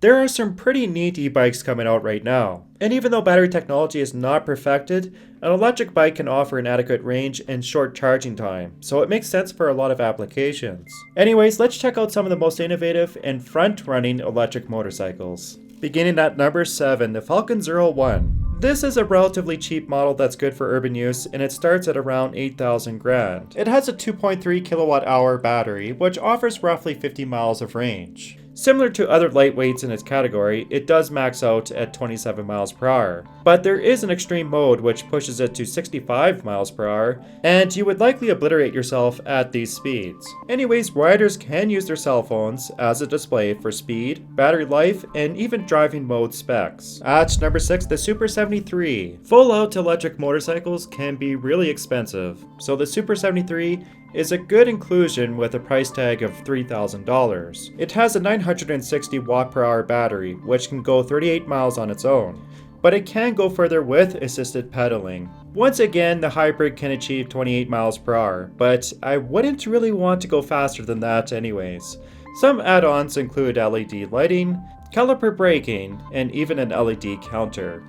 There are some pretty neat e-bikes coming out right now. And even though battery technology is not perfected, an electric bike can offer an adequate range and short charging time, so it makes sense for a lot of applications. Anyways, let's check out some of the most innovative and front-running electric motorcycles. Beginning at number 7, the Falcon 01. This is a relatively cheap model that's good for urban use, and it starts at around 8,000 grand. It has a 2.3 kilowatt hour battery, which offers roughly 50 miles of range. Similar to other lightweights in its category, it does max out at 27 miles per hour. But there is an extreme mode which pushes it to 65 miles per hour, and you would likely obliterate yourself at these speeds. Anyways, riders can use their cell phones as a display for speed, battery life, and even driving mode specs. At number 6, the Super 73. Full-out electric motorcycles can be really expensive, so the Super 73 is a good inclusion with a price tag of $3,000. It has a 960 watt per hour battery, which can go 38 miles on its own, but it can go further with assisted pedaling. Once again, the hybrid can achieve 28 miles per hour, but I wouldn't really want to go faster than that anyways. Some add-ons include LED lighting, caliper braking, and even an LED counter.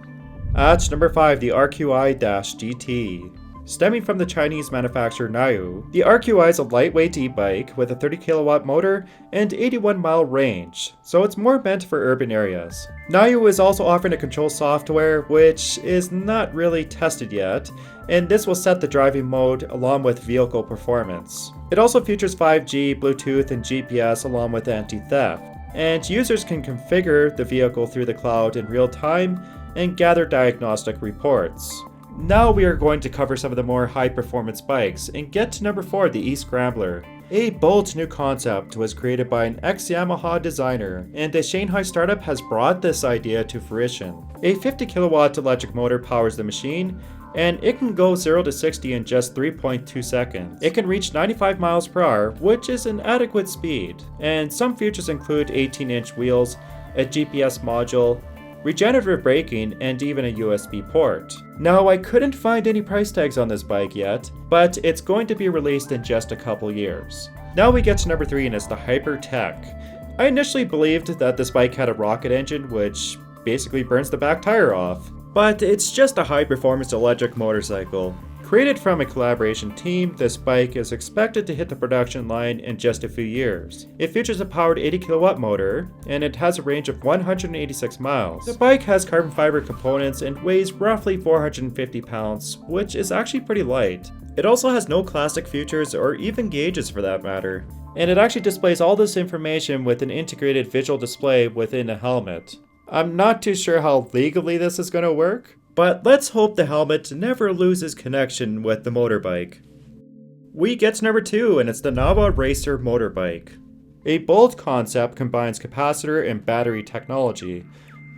At number 5, the RQI GT. Stemming from the Chinese manufacturer Niu, the RQI is a lightweight e-bike with a 30 kilowatt motor and 81 mile range, so it's more meant for urban areas. Niu is also offering a control software which is not really tested yet, and this will set the driving mode along with vehicle performance. It also features 5G, Bluetooth, and GPS along with anti-theft, and users can configure the vehicle through the cloud in real time and gather diagnostic reports. Now we are going to cover some of the more high-performance bikes and get to number 4, the eScrambler. A bold new concept was created by an ex-Yamaha designer, and a Shanghai startup has brought this idea to fruition. A 50 kilowatt electric motor powers the machine, and it can go 0 to 60 in just 3.2 seconds. It can reach 95 miles per hour, which is an adequate speed, and some features include 18-inch wheels, a GPS module, regenerative braking, and even a USB port. Now, I couldn't find any price tags on this bike yet, but it's going to be released in just a couple years. Now we get to number 3, and it's the Hypertek. I initially believed that this bike had a rocket engine which basically burns the back tire off, but it's just a high-performance electric motorcycle. Created from a collaboration team, this bike is expected to hit the production line in just a few years. It features a powered 80 kilowatt motor, and it has a range of 186 miles. The bike has carbon fiber components and weighs roughly 450 pounds, which is actually pretty light. It also has no classic features or even gauges for that matter. And it actually displays all this information with an integrated visual display within a helmet. I'm not too sure how legally this is going to work, but let's hope the helmet never loses connection with the motorbike. We get to number 2, and it's the NAWA Racer motorbike. A bold concept combines capacitor and battery technology.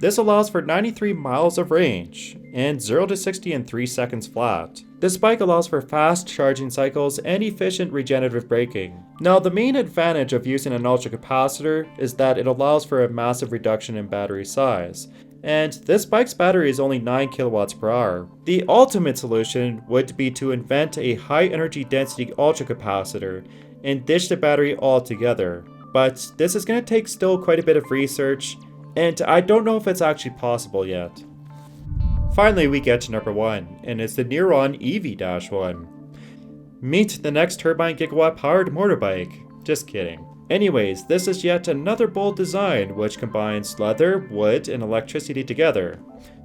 This allows for 93 miles of range and 0 to 60 in 3 seconds flat. This bike allows for fast charging cycles and efficient regenerative braking. Now, the main advantage of using an ultracapacitor is that it allows for a massive reduction in battery size, and this bike's battery is only 9 kilowatts per hour. The ultimate solution would be to invent a high energy density ultracapacitor and ditch the battery altogether, but this is going to take still quite a bit of research, and I don't know if it's actually possible yet. Finally, we get to number 1, and it's the Neuron EV-1. Meet the next turbine gigawatt powered motorbike. Just kidding. Anyways, this is yet another bold design which combines leather, wood, and electricity together.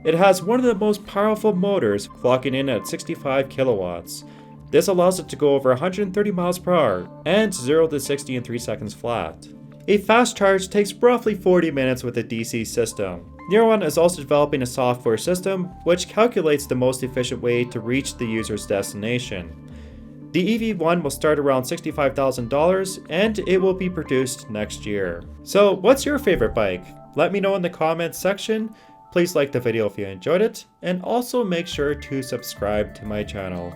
It has one of the most powerful motors, clocking in at 65 kilowatts. This allows it to go over 130 miles per hour and 0 to 60 in 3 seconds flat. A fast charge takes roughly 40 minutes with a DC system. Neuron is also developing a software system which calculates the most efficient way to reach the user's destination. The EV-1 will start around $65,000 and it will be produced next year. So what's your favorite bike? Let me know in the comments section. Please like the video if you enjoyed it, and also make sure to subscribe to my channel.